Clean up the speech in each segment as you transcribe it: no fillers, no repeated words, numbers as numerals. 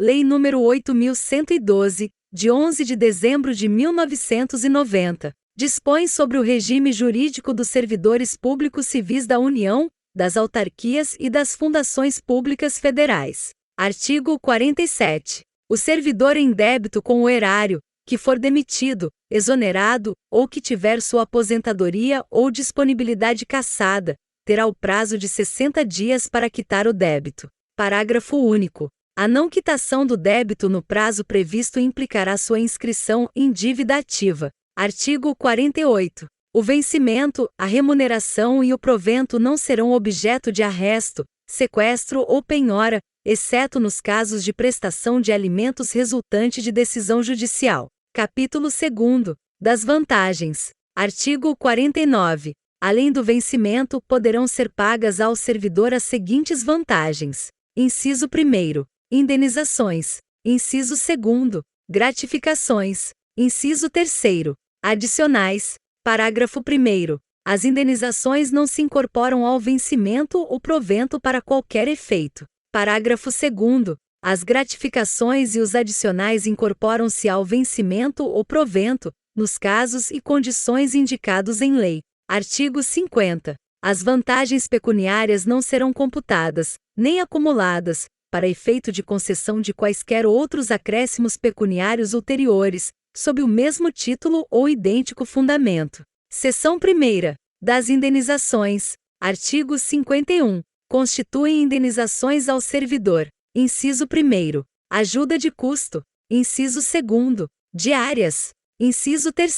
Lei nº 8.112, de 11 de dezembro de 1990, dispõe sobre o regime jurídico dos servidores públicos civis da União, das autarquias e das fundações públicas federais. Artigo 47. O servidor em débito com o erário, que for demitido, exonerado, ou que tiver sua aposentadoria ou disponibilidade cassada, terá o prazo de 60 dias para quitar o débito. Parágrafo único. A não quitação do débito no prazo previsto implicará sua inscrição em dívida ativa. Artigo 48. O vencimento, a remuneração e o provento não serão objeto de arresto, sequestro ou penhora, exceto nos casos de prestação de alimentos resultante de decisão judicial. Capítulo 2. Das vantagens. Artigo 49. Além do vencimento, poderão ser pagas ao servidor as seguintes vantagens. Inciso 1. Indenizações. Inciso 2. Gratificações. Inciso 3. Adicionais. Parágrafo 1º. As indenizações não se incorporam ao vencimento ou provento para qualquer efeito. Parágrafo 2º. As gratificações e os adicionais incorporam-se ao vencimento ou provento, nos casos e condições indicados em lei. Artigo 50. As vantagens pecuniárias não serão computadas, nem acumuladas, para efeito de concessão de quaisquer outros acréscimos pecuniários ulteriores, sob o mesmo título ou idêntico fundamento. Seção 1ª. Das indenizações. Artigo 51. Constituem indenizações ao servidor. Inciso 1. Ajuda de custo. Inciso 2. Diárias. Inciso 3.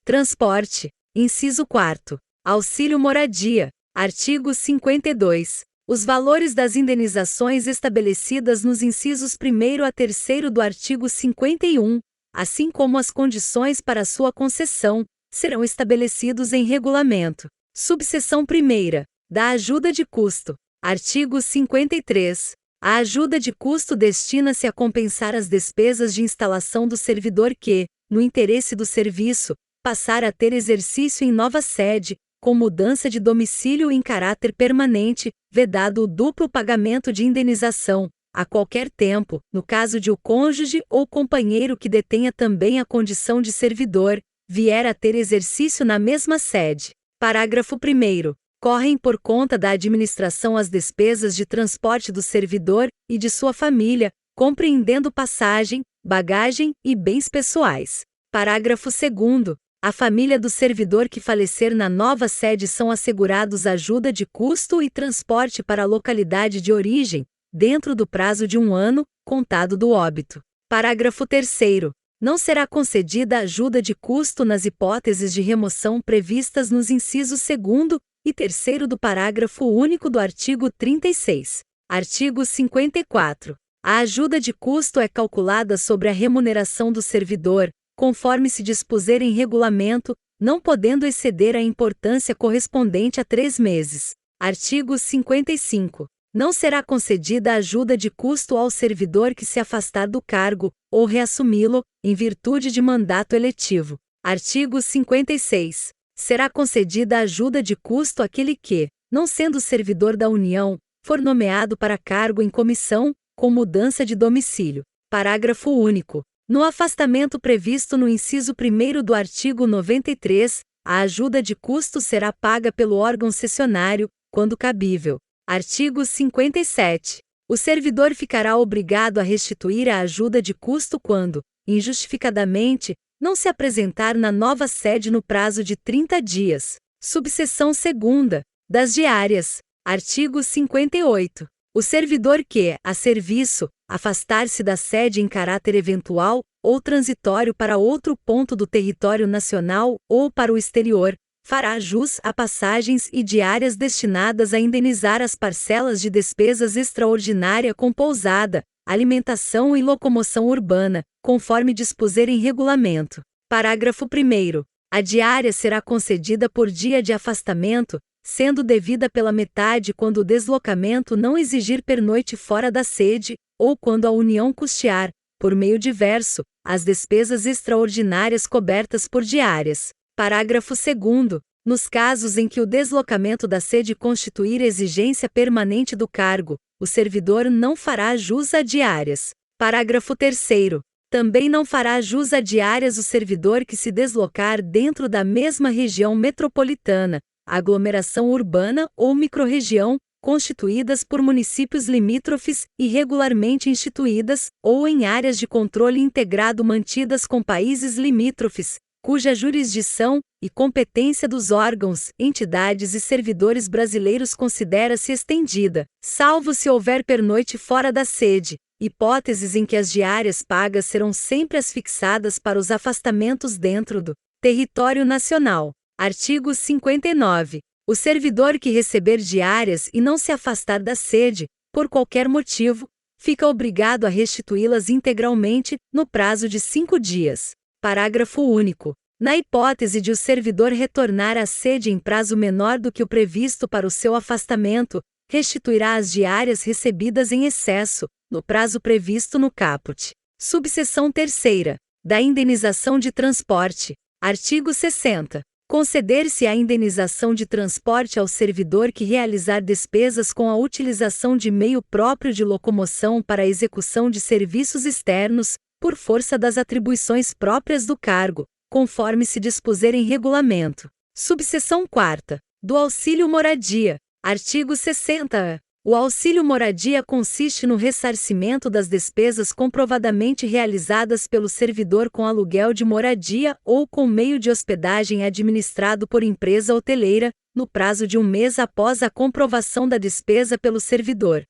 Transporte. Inciso 4. Auxílio moradia. Artigo 52. Os valores das indenizações estabelecidas nos incisos 1º a 3º do artigo 51, assim como as condições para sua concessão, serão estabelecidos em regulamento. Subseção 1ª. Da ajuda de custo. Artigo 53. A ajuda de custo destina-se a compensar as despesas de instalação do servidor que, no interesse do serviço, passar a ter exercício em nova sede, com mudança de domicílio em caráter permanente, vedado o duplo pagamento de indenização, a qualquer tempo, no caso de o cônjuge ou companheiro que detenha também a condição de servidor, vier a ter exercício na mesma sede. Parágrafo 1º. Correm por conta da administração as despesas de transporte do servidor e de sua família, compreendendo passagem, bagagem e bens pessoais. Parágrafo 2º. A família do servidor que falecer na nova sede são assegurados ajuda de custo e transporte para a localidade de origem, dentro do prazo de 1 ano, contado do óbito. Parágrafo 3º. Não será concedida ajuda de custo nas hipóteses de remoção previstas nos incisos 2º e 3º do parágrafo único do artigo 36. Artigo 54. A ajuda de custo é calculada sobre a remuneração do servidor, conforme se dispuser em regulamento, não podendo exceder a importância correspondente a 3 meses. Artigo 55. Não será concedida ajuda de custo ao servidor que se afastar do cargo, ou reassumi-lo, em virtude de mandato eletivo. Artigo 56. Será concedida ajuda de custo àquele que, não sendo servidor da União, for nomeado para cargo em comissão, com mudança de domicílio. Parágrafo único. No afastamento previsto no inciso 1º do artigo 93, a ajuda de custo será paga pelo órgão cessionário, quando cabível. Artigo 57. O servidor ficará obrigado a restituir a ajuda de custo quando, injustificadamente, não se apresentar na nova sede no prazo de 30 dias. Subseção 2ª. Das diárias. Artigo 58. O servidor que, a serviço, afastar-se da sede em caráter eventual ou transitório para outro ponto do território nacional ou para o exterior, fará jus a passagens e diárias destinadas a indenizar as parcelas de despesas extraordinária com pousada, alimentação e locomoção urbana, conforme dispuser em regulamento. Parágrafo 1º. A diária será concedida por dia de afastamento, sendo devida pela metade quando o deslocamento não exigir pernoite fora da sede, ou quando a União custear, por meio diverso, as despesas extraordinárias cobertas por diárias. Parágrafo 2º. Nos casos em que o deslocamento da sede constituir exigência permanente do cargo, o servidor não fará jus a diárias. Parágrafo 3º. Também não fará jus a diárias o servidor que se deslocar dentro da mesma região metropolitana, aglomeração urbana ou microrregião, constituídas por municípios limítrofes, irregularmente instituídas, ou em áreas de controle integrado mantidas com países limítrofes, cuja jurisdição e competência dos órgãos, entidades e servidores brasileiros considera-se estendida, salvo se houver pernoite fora da sede, hipóteses em que as diárias pagas serão sempre as fixadas para os afastamentos dentro do território nacional. Artigo 59. O servidor que receber diárias e não se afastar da sede, por qualquer motivo, fica obrigado a restituí-las integralmente, no prazo de 5 dias. Parágrafo único. Na hipótese de o servidor retornar à sede em prazo menor do que o previsto para o seu afastamento, restituirá as diárias recebidas em excesso, no prazo previsto no caput. Subseção 3ª. Da indenização de transporte. Artigo 60. Conceder-se a indenização de transporte ao servidor que realizar despesas com a utilização de meio próprio de locomoção para a execução de serviços externos, por força das atribuições próprias do cargo, conforme se dispuser em regulamento. Subseção 4ª. Do auxílio moradia. Artigo 60-A. O auxílio moradia consiste no ressarcimento das despesas comprovadamente realizadas pelo servidor com aluguel de moradia ou com meio de hospedagem administrado por empresa hoteleira, no prazo de 1 mês após a comprovação da despesa pelo servidor.